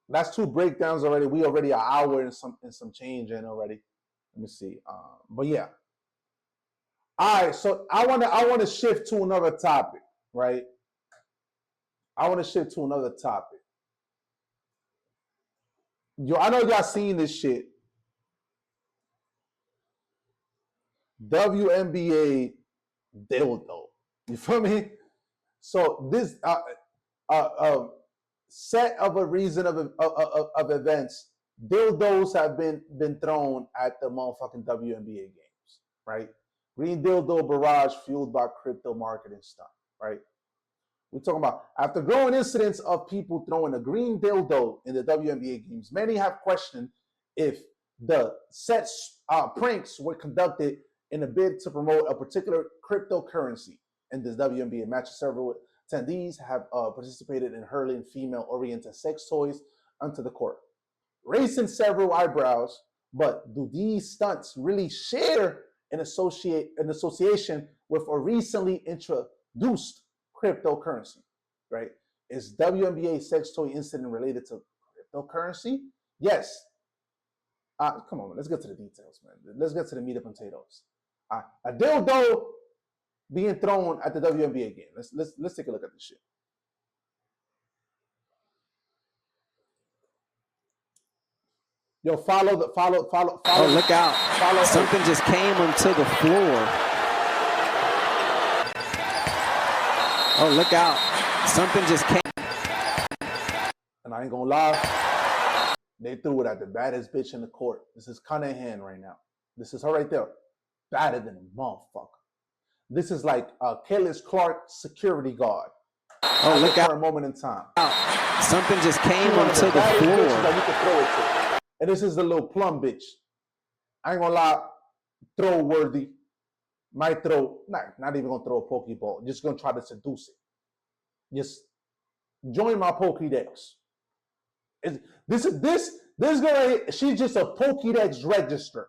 That's 2 breakdowns already. We already an hour and some change in already. Let me see. But yeah. All right. So I wanna shift to another topic, right? I want to shift to another topic. Yo, I know y'all seen this shit. WNBA dildo. You feel me? So this set of a reason of events, dildos have been thrown at the motherfucking WNBA games, right? Green dildo barrage fueled by crypto marketing stuff, right? We're talking about after growing incidents of people throwing a green dildo in the WNBA games, many have questioned if the set pranks were conducted in a bid to promote a particular cryptocurrency. In this WNBA match, several attendees have participated in hurling female-oriented sex toys onto the court, raising several eyebrows. But do these stunts really share an association with a recently introduced cryptocurrency, right? Is WNBA sex toy incident related to cryptocurrency? Yes. Come on, man. Let's get to the details, man. Let's get to the meat and potatoes. A dildo being thrown at the WNBA game. Let's take a look at this shit. Yo, follow. Oh, look out. Something just came onto the floor. Oh, look out. Something just came. And I ain't gonna lie, they threw it at the baddest bitch in the court. This is Cunningham right now. This is her right there. Badder than a motherfucker. This is like Kaylis Clark security guard. Oh, look out. For a moment in time. Something just came onto the floor. That you can throw it to. And this is the little plum bitch. I ain't gonna lie, throw worthy. Might throw, not even gonna throw a Pokeball. Just gonna try to seduce it. Just join my Pokédex. This girl right here, she's just a Pokédex register.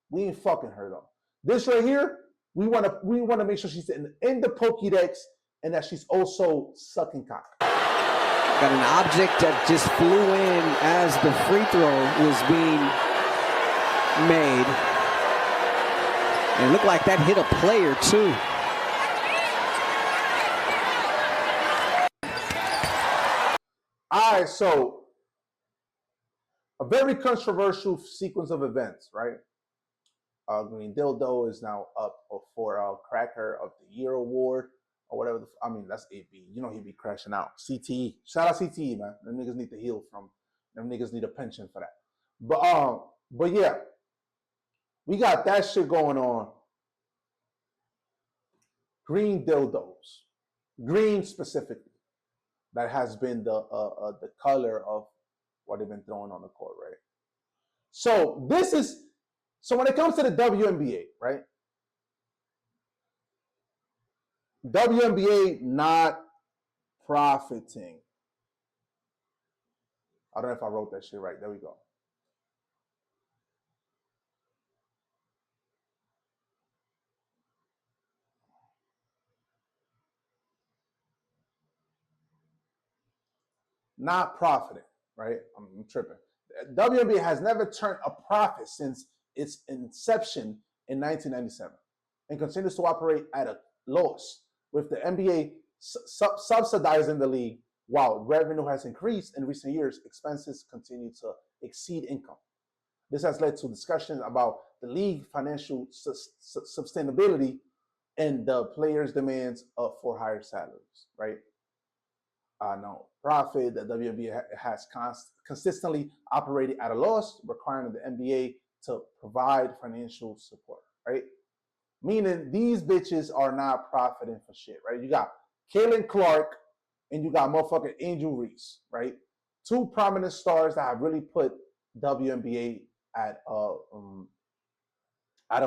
We ain't fucking her though. This right here, we wanna make sure she's in the Pokédex and that she's also sucking cock. Got an object that just flew in as the free throw was being made. And it looked like that hit a player too. All right, so a very controversial sequence of events, right? Green Dildo is now up for Cracker of the Year award or whatever. That's AB. You know he'd be crashing out. CTE. Shout out CTE, man. Them niggas need to heal from. Them niggas need a pension for that. But yeah, we got that shit going on. Green dildos, green specifically, that has been the color of what they've been throwing on the court, right? So when it comes to the WNBA, right? WNBA not profiting. I don't know if I wrote that shit right. There we go. Not profiting, right? I'm tripping. WNBA has never turned a profit since its inception in 1997 and continues to operate at a loss, with the NBA subsidizing the league. While revenue has increased in recent years, expenses continue to exceed income. This has led to discussions about the league financial sustainability and the players' demands for higher salaries, right? No profit. The WNBA has consistently operated at a loss, requiring the NBA to provide financial support, right? Meaning these bitches are not profiting for shit, right? You got Kaylin Clark and you got motherfucking Angel Reese, right? 2 prominent stars that have really put WNBA at a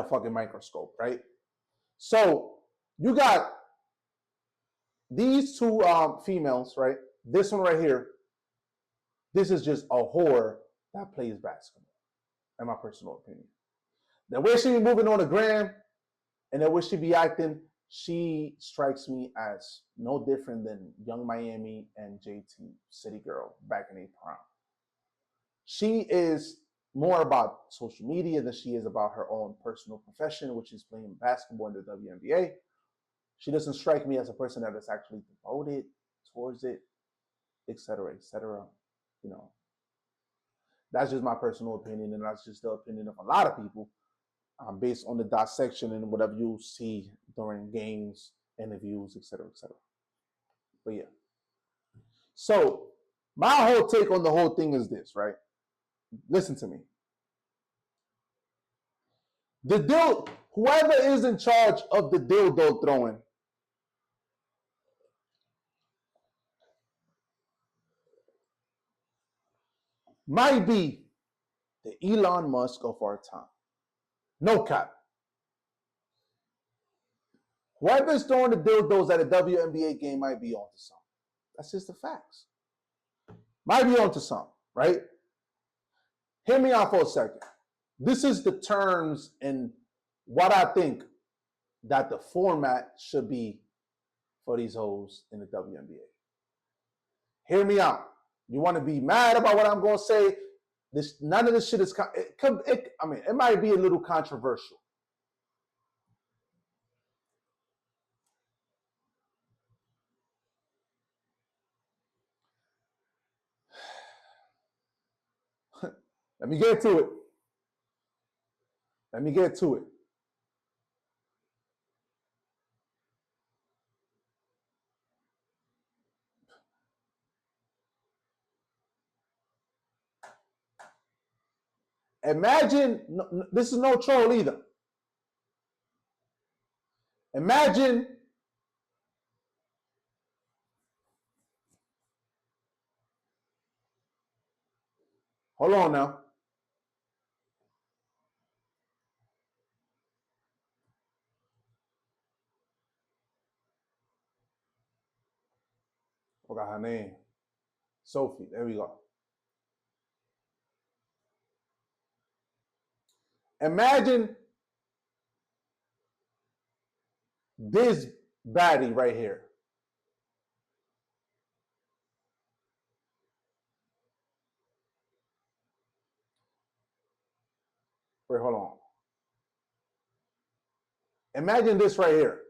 fucking microscope, right? So you got these 2 females, right? This one right here, this is just a whore that plays basketball, in my personal opinion. The way she be moving on the gram and the way she be acting, she strikes me as no different than Young Miami and JT City Girl back in a prime. She is more about social media than she is about her own personal profession, which is playing basketball in the WNBA. She doesn't strike me as a person that is actually devoted towards it, etc., etc. You know, that's just my personal opinion, and that's just the opinion of a lot of people, based on the dissection and whatever you see during games, interviews, etc., etc. But yeah. So my whole take on the whole thing is this, right? Listen to me. Whoever is in charge of the dildo throwing might be the Elon Musk of our time. No cap. Whoever's throwing the dildos at a WNBA game might be onto something. That's just the facts. Might be onto something, right? Hear me out for a second. This is the terms and what I think that the format should be for these hoes in the WNBA. Hear me out. You want to be mad about what I'm going to say? None of this shit is. It might be a little controversial. Let me get to it. Let me get to it. Imagine, this is no troll either. Imagine hold on now. Forgot her name. Sophie. There we go. Imagine this baddie right here. Wait, hold on. Imagine this right here.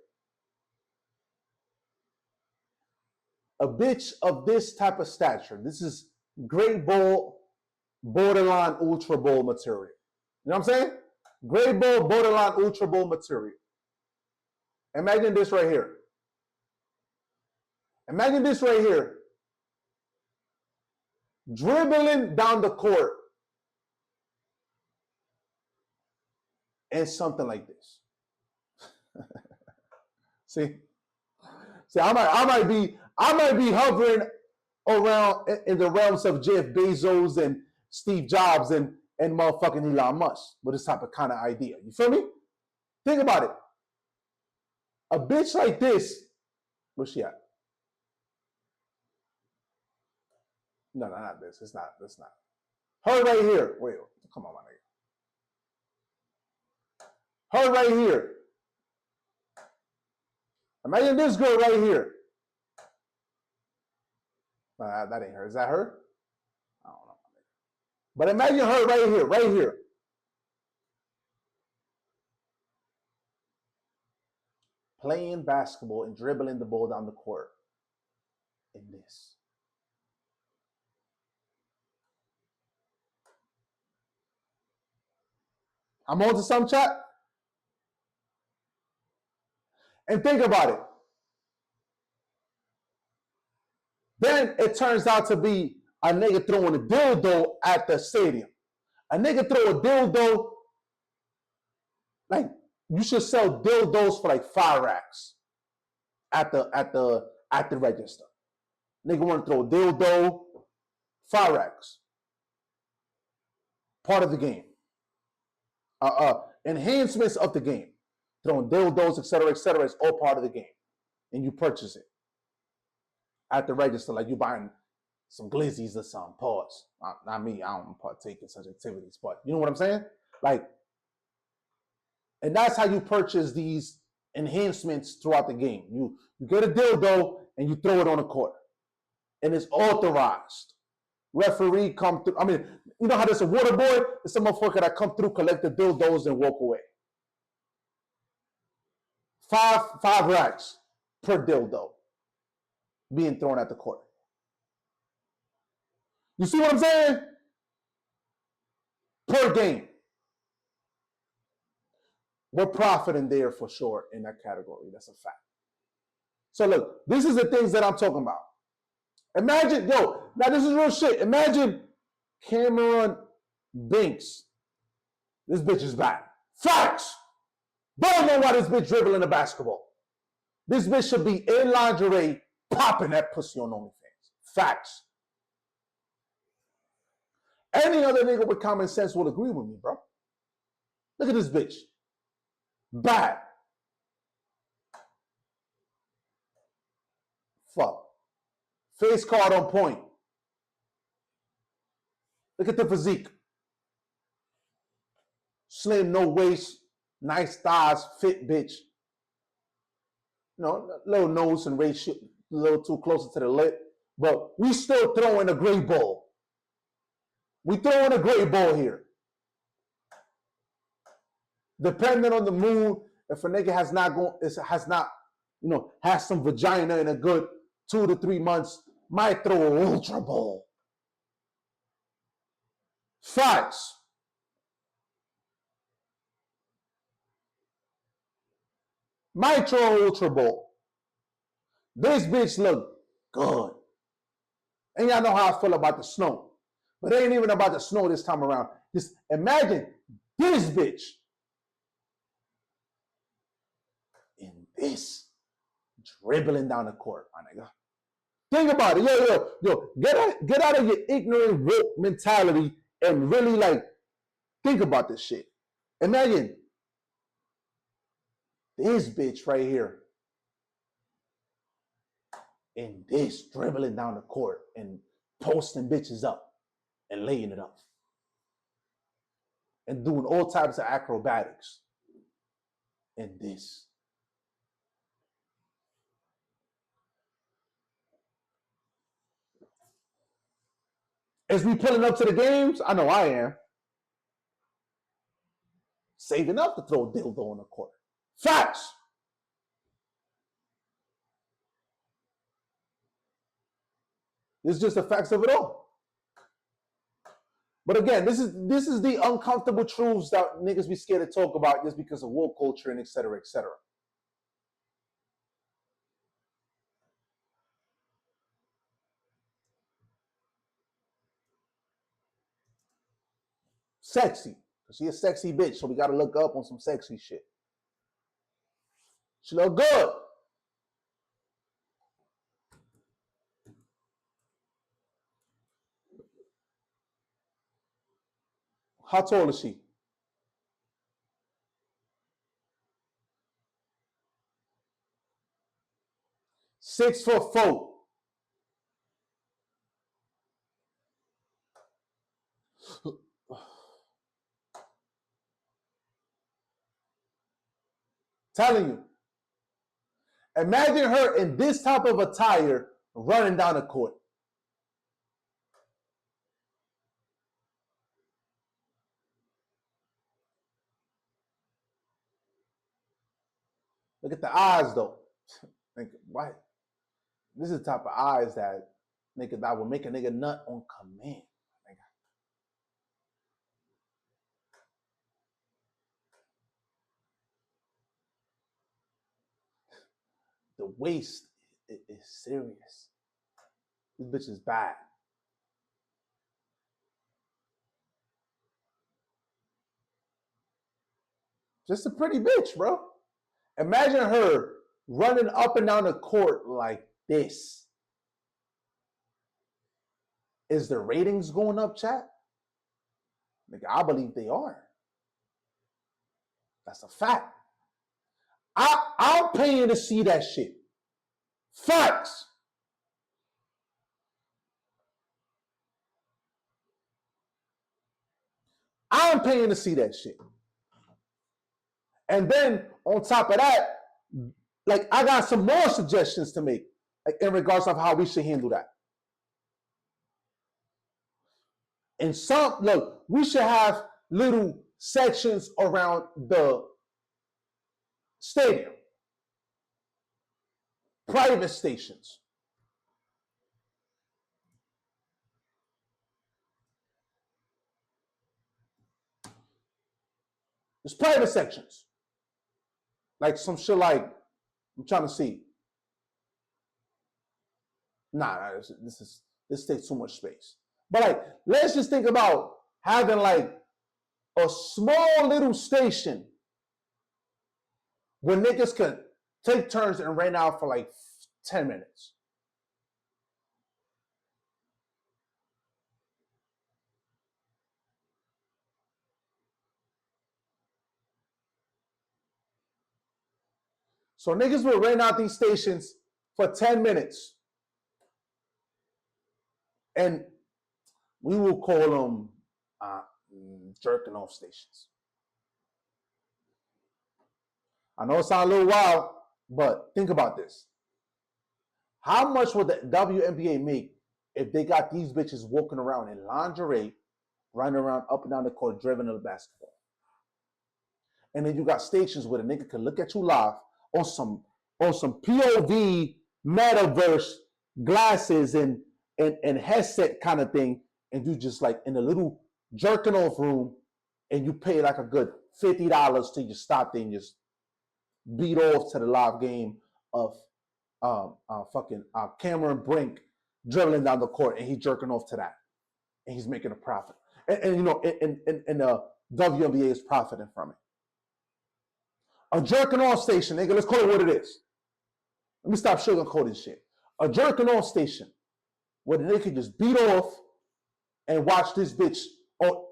A bitch of this type of stature. This is great bowl, borderline ultra bowl material. You know what I'm saying? Great bowl, borderline ultra bowl material. Imagine this right here. Imagine this right here. Dribbling down the court and something like this. See, I might be hovering around in the realms of Jeff Bezos and Steve Jobs and motherfucking Elon Musk with this type of kind of idea. You feel me? Think about it. A bitch like this, where's she at? No, not this. It's not. That's not. Her right here. Wait, come on, my nigga. Her right here. Imagine this girl right here. That ain't her. Is that her? I don't know. But imagine her right here, right here. Playing basketball and dribbling the ball down the court in this. I'm on to some chat. And think about it. Then it turns out to be a nigga throwing a dildo at the stadium. A nigga throw a dildo, like you should sell dildos for like 5 racks at the register. Nigga want to throw a dildo, 5 racks. Part of the game. Enhancements of the game. Throwing dildos, etc., etc. is all part of the game. And you purchase it at the register, like you buying some glizzies or something. Pause. Not me. I don't partake in such activities, but you know what I'm saying? Like, and that's how you purchase these enhancements throughout the game. You get a dildo and you throw it on the court, and it's authorized. referee come through. I mean, you know how there's a water boy? It's a motherfucker that come through, collect the dildos, and walk away. Five racks per dildo being thrown at the court. You see what I'm saying? Per game. We're profiting there for sure in that category. That's a fact. So look, this is the things that I'm talking about. Imagine, now this is real shit. Imagine Cameron Binks. This bitch is bad. Facts. Don't know why this bitch dribbling the basketball. This bitch should be in lingerie popping that pussy on OnlyFans. Facts. Any other nigga with common sense will agree with me, bro. Look at this bitch. Bad. Fuck. Face card on point. Look at the physique. Slim, no waist, nice thighs, fit bitch. You know, little nose and ratio, a little too closer to the lip. But we still throwing a great ball. We throwing a great ball here. Depending on the mood, if a nigga has some vagina in a good 2 to 3 months, might throw an ultra ball. Facts. Might throw an ultra ball. This bitch look good. And y'all know how I feel about the snow. But it ain't even about the snow this time around. Just imagine this bitch in this dribbling down the court, my nigga. Think about it. Yo. Get out of your ignorant woke mentality and really like think about this shit. Imagine this bitch right here in this dribbling down the court and posting bitches up and laying it up and doing all types of acrobatics in this. As we pulling up to the games, I know I am. Saving up to throw a dildo on the court. Facts. This is just the facts of it all. But again, this is the uncomfortable truths that niggas be scared to talk about just because of woke culture and et cetera, et cetera. Sexy. She a sexy bitch, so we gotta look up on some sexy shit. She look good. How tall is she? Six foot four. Telling you. Imagine her in this type of attire running down the court. Look at the eyes though. Think, why? This is the type of eyes that will make a nigga nut on command. The waist is serious. This bitch is bad. Just a pretty bitch, bro. Imagine her running up and down the court like this. Is the ratings going up, chat? Nigga, I believe they are. That's a fact. I'm paying to see that shit. Facts. I'm paying to see that shit. And then on top of that, like I got some more suggestions to make, like in regards of how we should handle that. And some look, we should have little sections around the stadium, private stations. There's private sections. Like some shit like, I'm trying to see. Nah, this takes too much space. But like, let's just think about having like a small little station where niggas could take turns and rent out for like 10 minutes. So niggas will rent out these stations for 10 minutes. And we will call them jerking off stations. I know it sounds a little wild, but think about this. How much would the WNBA make if they got these bitches walking around in lingerie, running around up and down the court, dribbling the basketball? And then you got stations where the nigga can look at you live on some POV metaverse glasses and headset kind of thing, and you just like in a little jerking off room, and you pay like a good $50 till you stop there and just beat off to the live game of Cameron Brink dribbling down the court, and he's jerking off to that, and he's making a profit. And you know, and the WNBA is profiting from it. A jerking off station, nigga, let's call it what it is. Let me stop sugarcoating shit. A jerking off station where the nigga can just beat off and watch this bitch, or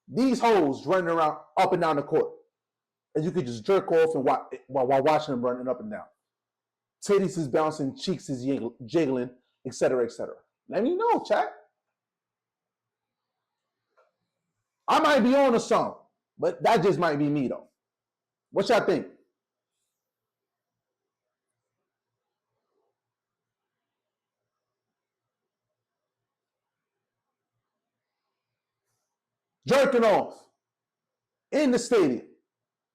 these hoes running around up and down the court. And you could just jerk off and while watching them running up and down. Titties is bouncing, cheeks is jiggling, etc., etc. Let me know, chat. I might be on a song, but that just might be me, though. What y'all think? Jerking off in the stadium.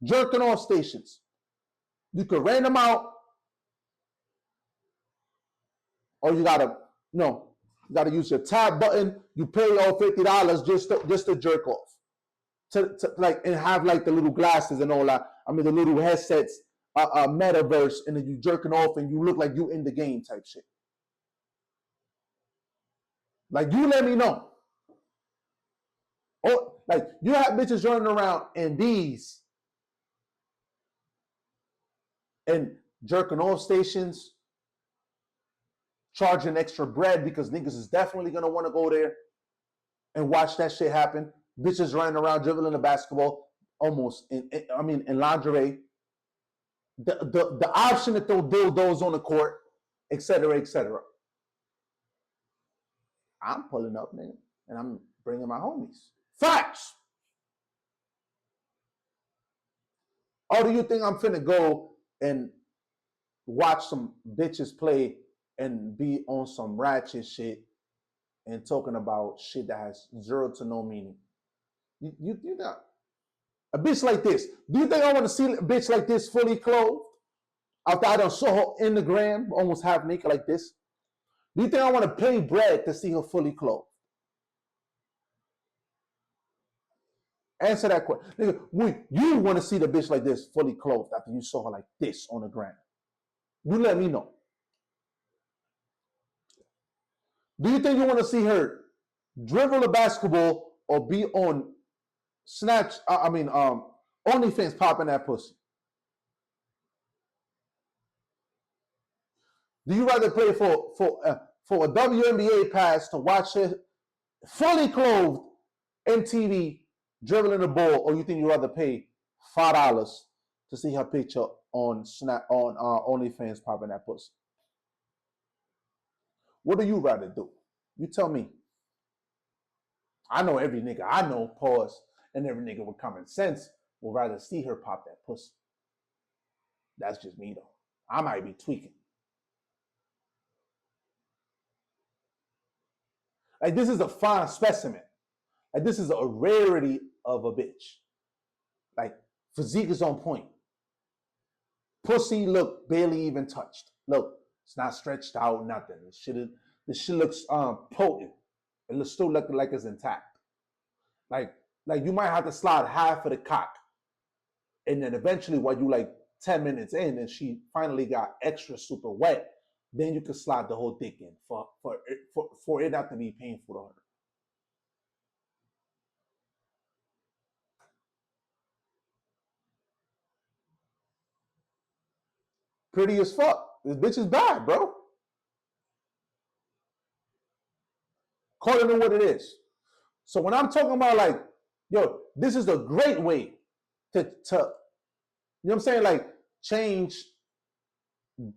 Jerking off stations. You could rent them out, or you gotta use your tab button. You pay all $50 just to jerk off, to like and have like the little glasses and all that. I mean the little headsets, metaverse, and then you jerking off and you look like you in the game type shit. Like you let me know. Or like you have bitches running around in these and jerking off stations, charging extra bread because niggas is definitely gonna want to go there and watch that shit happen. Bitches running around dribbling the basketball almost in lingerie. The option to throw dildos on the court, etc., etc. I'm pulling up, nigga, and I'm bringing my homies. Facts. Or do you think I'm finna go and watch some bitches play and be on some ratchet shit and talking about shit that has zero to no meaning? You know, a bitch like this. Do you think I want to see a bitch like this fully clothed? After I done saw her in the gram, almost half naked like this. Do you think I want to pay bread to see her fully clothed? Answer that question. Nigga, you want to see the bitch like this fully clothed after you saw her like this on the gram? You let me know. Do you think you want to see her dribble a basketball or be on OnlyFans popping that pussy? Do you rather pay for a WNBA pass to watch her fully clothed MTV dribbling the ball, or you think you'd rather pay $5 to see her picture on OnlyFans popping that pussy? What do you rather do? You tell me. I know every nigga I know, pause, and every nigga with common sense would rather see her pop that pussy. That's just me though. I might be tweaking. Like this is a fine specimen. Like this is a rarity of a bitch. Like physique is on point. Pussy look barely even touched. Look, it's not stretched out, nothing. This shit looks potent. It looks still looking like it's intact. Like you might have to slide half of the cock. And then eventually while you like 10 minutes in and she finally got extra super wet, then you can slide the whole dick in for it not to be painful to her. Pretty as fuck. This bitch is bad, bro. Call it what it is. So when I'm talking about like, yo, this is a great way to you know what I'm saying? Like change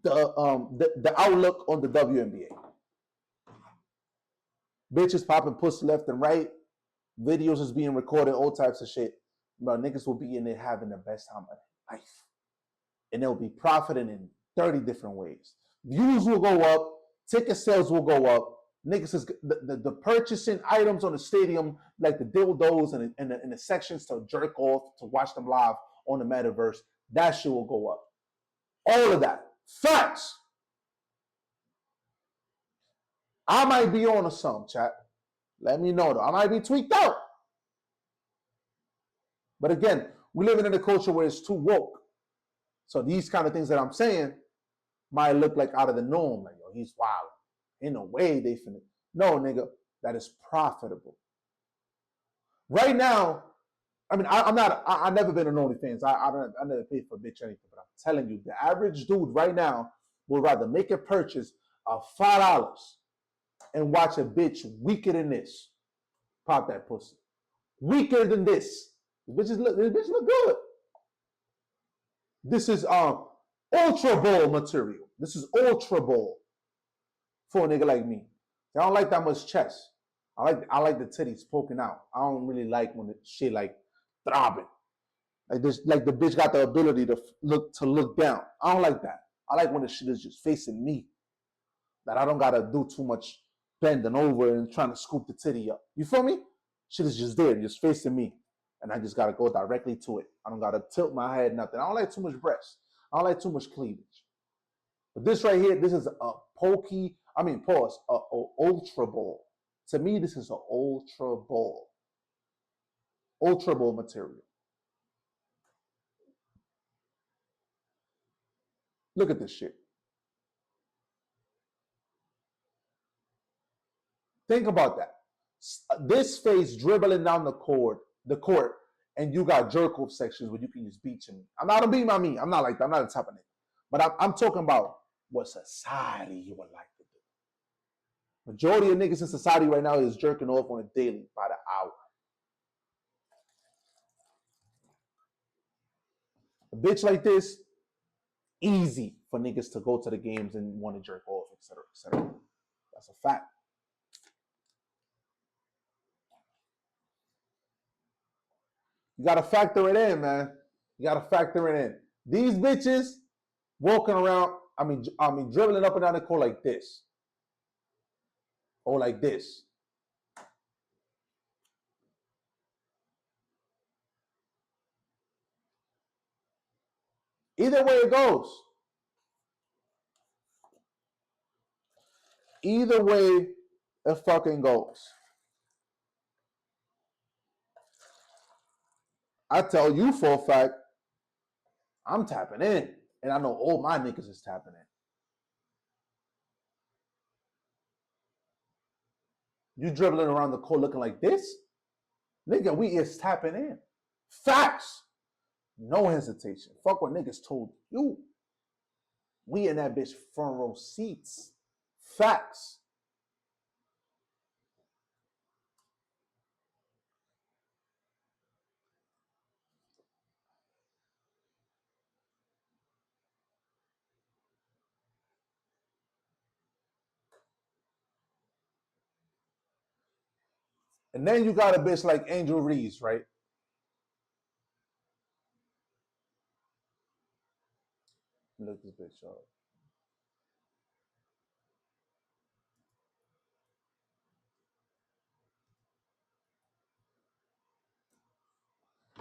the outlook on the WNBA. Bitches popping pussy left and right. Videos is being recorded, all types of shit. But niggas will be in there having the best time of their life. And they'll be profiting in 30 different ways. Views will go up, ticket sales will go up. Niggas is the purchasing items on the stadium, like the dildos and the sections to jerk off, to watch them live on the metaverse, that shit will go up. All of that. Facts. I might be on to some, chat. Let me know though. I might be tweaked out. But again, we living in a culture where it's too woke. So these kind of things that I'm saying might look like out of the norm. Like, yo, he's wild. In a way, they finna. No, nigga, that is profitable. Right now, I mean, I've never been an OnlyFans. I never paid for a bitch anything, but I'm telling you, the average dude right now would rather make a purchase of $5 and watch a bitch weaker than this pop that pussy. Weaker than this. This bitch look good. This is ultra bowl material. This is ultra bowl for a nigga like me. I don't like that much chest. I like the titties poking out. I don't really like when the shit like throbbing. Like this, like the bitch got the ability to look down. I don't like that. I like when the shit is just facing me. That I don't gotta do too much bending over and trying to scoop the titty up. You feel me? Shit is just there, just facing me. And I just gotta go directly to it. I don't gotta tilt my head, nothing. I don't like too much breast. I don't like too much cleavage. But this right here, this is a ultra ball. To me, this is an ultra ball. Ultra ball material. Look at this shit. Think about that. This face dribbling down the court, and you got jerk off sections where you can use beach and I'm not a beat my me. I'm not like that. I'm not the type of nigga. But I'm talking about what society you would like to do. Majority of niggas in society right now is jerking off on a daily by the hour. A bitch like this, easy for niggas to go to the games and want to jerk off, etc., etc. That's a fact. You gotta factor it in, man. You gotta factor it in. These bitches walking around, I mean, dribbling up and down the court like this, or like this. Either way it goes. Either way it fucking goes. I tell you for a fact, I'm tapping in. And I know all my niggas is tapping in. You dribbling around the court looking like this? Nigga, we is tapping in. Facts. No hesitation. Fuck what niggas told you. We in that bitch front row seats. Facts. And then you got a bitch like Angel Reese, right? Look this bitch up.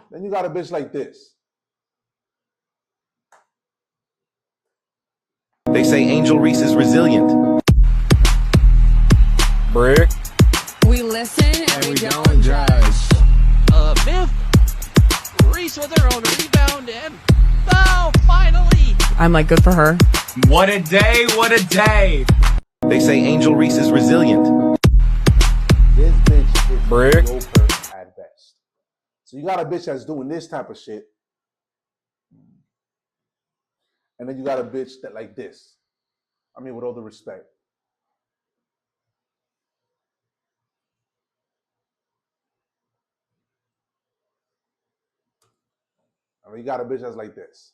Then you got a bitch like this. They say Angel Reese is resilient. Brick. We listen and we don't judge. Biff. Reese with her own rebound and oh, finally. I'm like, good for her. What a day, what a day. They say Angel Reese is resilient. This bitch is Brick. mediocre at best. So you got a bitch that's doing this type of shit. And then you got a bitch that like this. I mean, with all the respect. I mean, you got a bitch that's like this.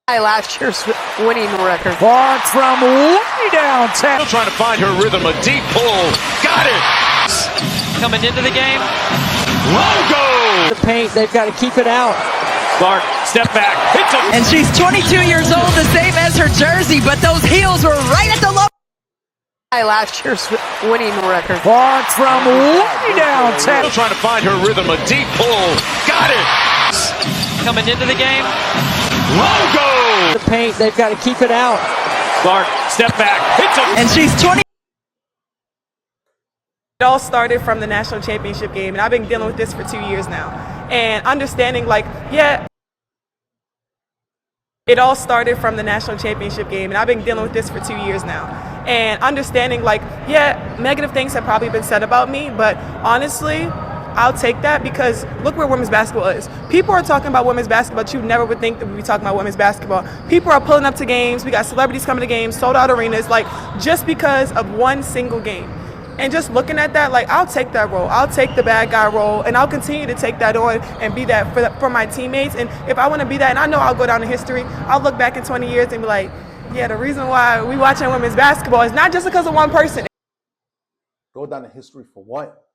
Last year's winning record. Clark from way downtown. Still trying to find her rhythm. A deep pull. Got it. Coming into the game. Logo. The paint, they've got to keep it out. Clark, step back. Hits him. And she's 22 years old, the same as her jersey, but those heels were right at the low. Last year's winning record. Clark from way downtown. Still trying to find her rhythm. A deep pull. Got it. Coming into the game. Logo. The paint, they've got to keep it out. Clark, step back. Hits him. And she's 20. It all started from the national championship game, and I've been dealing with this for 2 years now. And understanding, like, yeah, it all started from the national championship game, and I've been dealing with this for 2 years now. And understanding, like, yeah, negative things have probably been said about me, but honestly, I'll take that because look where women's basketball is. People are talking about women's basketball, but you never would think that we'd be talking about women's basketball. People are pulling up to games. We got celebrities coming to games, sold out arenas, like, just because of one single game. And just looking at that, like, I'll take that role. I'll take the bad guy role, and I'll continue to take that on and be that for my teammates. And if I want to be that, and I know I'll go down in history, I'll look back in 20 years and be like, yeah, the reason why we watching women's basketball is not just because of one person. Go down in history for what?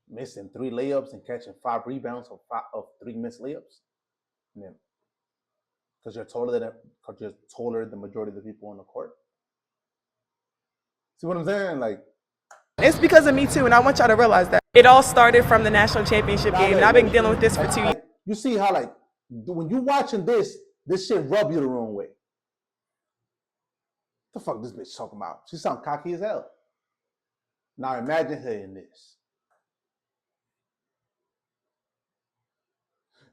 Missing 3 layups and catching 5 rebounds of 3 missed layups? Yeah. Because you're taller than the majority of the people on the court. See what I'm saying? Like, It's because of me too, and I want y'all to realize that. It all started from the national championship game, and I've been dealing with this for 2 years. You see how, like, when you watching this shit rub you the wrong way. What the fuck this bitch talking about? She sound cocky as hell. Now imagine her in this.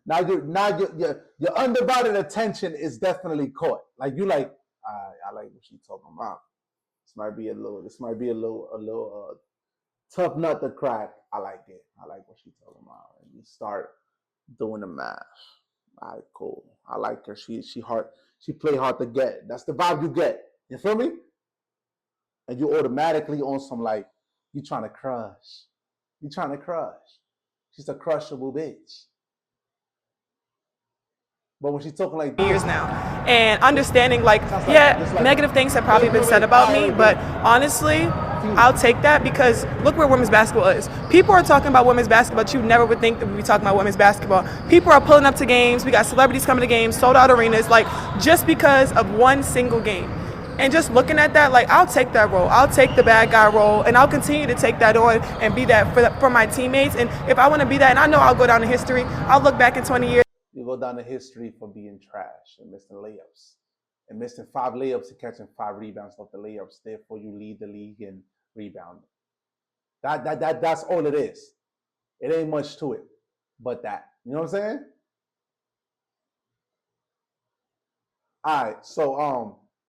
Now your undivided attention is definitely caught. Like, you like, I like what she's talking about. This might be a little tough nut to crack. I like it. I like what she's talking about. And you start doing the math. All right, cool. I like her. She play hard to get. That's the vibe you get. You feel me? And you automatically on some, like, you trying to crush. You trying to crush. She's a crushable bitch. But when she's talking like years now, and understanding, like, yeah, negative things have probably been said about me, but honestly, I'll take that because look where women's basketball is. People are talking about women's basketball, but you never would think that we'd be talking about women's basketball. People are pulling up to games. We got celebrities coming to games, sold out arenas, like, just because of one single game. And just looking at that, like, I'll take that role. I'll take the bad guy role, and I'll continue to take that on and be that for my teammates. And if I want to be that, and I know I'll go down in history, I'll look back in 20 years. You go down to history for being trash and missing layups. And missing 5 layups and catching 5 rebounds off the layups. Therefore, you lead the league in rebounding. That's all it is. It ain't much to it but that. You know what I'm saying? All right, so